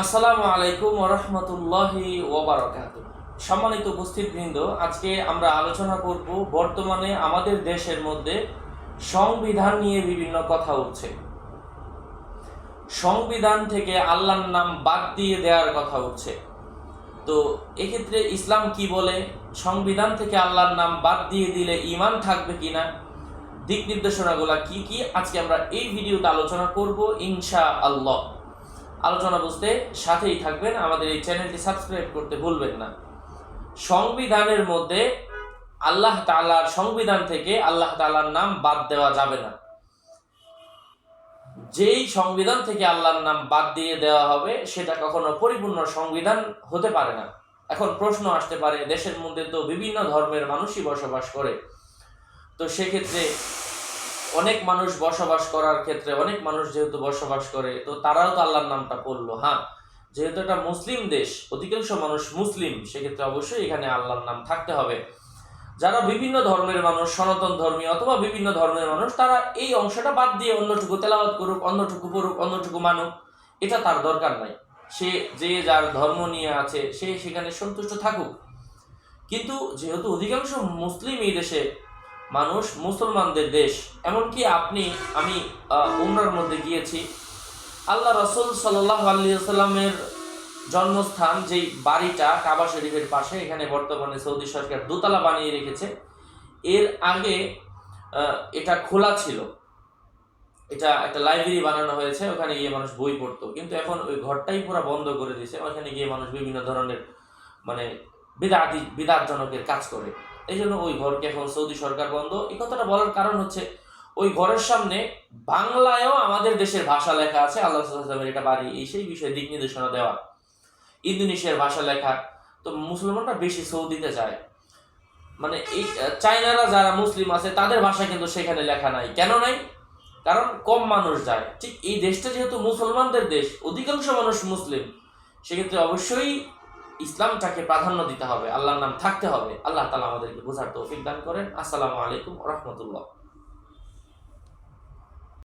আসসালামু আলাইকুম ওয়া রাহমাতুল্লাহি ওয়া বারাকাতুহু। সম্মানিত উপস্থিতবৃন্দ, আজকে আমরা আলোচনা করব বর্তমানে আমাদের দেশের মধ্যে সংবিধান নিয়ে বিভিন্ন কথা উঠছে। সংবিধান থেকে আল্লাহর নাম বাদ দিয়ে দেওয়ার কথা উঠছে। তো এক্ষেত্রে ইসলাম কি বলে, সংবিধান থেকে আল্লাহর নাম বাদ দিয়ে দিলে ঈমান থাকবে কিনা, দিক নির্দেশনাগুলো কি কি, আজকে আমরা এই ভিডিওতে আলোচনা করব ইনশাআল্লাহ। আলোচনা বুঝতে সাথেই থাকবেন, আমাদের এই চ্যানেলটি সাবস্ক্রাইব করতে ভুলবেন না। সংবিধানের মধ্যে আল্লাহ তাআলার সংবিধান থেকে আল্লাহ তাআলার নাম বাদ দেওয়া যাবে না। যেই সংবিধান থেকে আল্লাহর নাম বাদ দিয়ে দেওয়া হবে সেটা কখনো পরিপূর্ণ সংবিধান হতে পারে না। এখন প্রশ্ন আসতে পারে, দেশের মধ্যে তো বিভিন্ন ধর্মের মানুষই বসবাস করে, তো সেক্ষেত্রে অনেক মানুষ বসবাস করার ক্ষেত্রে অনেক মানুষ যেহেতু বসবাস করে, তো তারাও তো আল্লাহর নামটা পড়লো। হ্যাঁ, যেহেতু এটা মুসলিম দেশ, অধিকাংশ মানুষ মুসলিম, সেক্ষেত্রে অবশ্যই এখানে আল্লাহর নাম থাকতে হবে। যারা বিভিন্ন ধর্মের মানুষ, সনাতন ধর্মী অথবা বিভিন্ন ধর্মের মানুষ, তারা এই অংশটা বাদ দিয়ে অন্যটুকু তেলাওয়াত করুক, অন্যটুকু পড়ুক, অন্যটুকু মানুক, এটা তার দরকার নাই। সে যে যার ধর্ম নিয়ে আছে সে সেখানে সন্তুষ্ট থাকুক। কিন্তু যেহেতু অধিকাংশ মুসলিম এই দেশে মানুষ, মুসলমানদের দেশ, এমনকি আমি উমরার মধ্যে গিয়েছি, আল্লাহ রাসূল সাল্লাল্লাহু আলাইহি ওয়াসাল্লামের জন্মস্থান যেই বাড়িটা কাবা শরীফের পাশে, এখানে বর্তমানে সৌদি সরকার দোতলা বানিয়ে রেখেছে। এর আগে এটা খোলা ছিল, এটা একটা লাইব্রেরি বানানো হয়েছে, ওখানে গিয়ে মানুষ বই পড়তো, কিন্তু এখন ওই ঘরটাই পুরো বন্ধ করে দিয়েছে। ওখানে গিয়ে মানুষ বিভিন্ন ধরনের মানে বিদআতজনকের কাজ করে, এই জন্য ওই ঘরকে এখন সৌদি সরকার বন্ধ। এই কথাটা বলার কারণ হচ্ছে, ওই ঘরের সামনে বাংলায়ও আমাদের দেশের ভাষা লেখা আছে, আল্লাহ সাল্লামের এটা বাড়ি, এই সেই বিষয়ে দিক নির্দেশনা দেওয়া, ইন্দোনেশিয়ার ভাষা লেখা। তো মুসলমানরা বেশি সৌদিতে যায়, মানে এই চাইনারা যারা মুসলিম আছে তাদের ভাষা কিন্তু সেখানে লেখা নাই। কেন নাই? কারণ কম মানুষ যায়। ঠিক এই দেশটা যেহেতু মুসলমানদের দেশ, অধিকাংশ মানুষ মুসলিম, সেক্ষেত্রে অবশ্যই ইসলামটাকে প্রাধান্য দিতে হবে, আল্লাহর নাম থাকতে হবে। আল্লাহ তাআলা আমাদেরকে বোঝার তৌফিক দান করেন। আসসালামু আলাইকুম ওয়া রাহমাতুল্লাহ।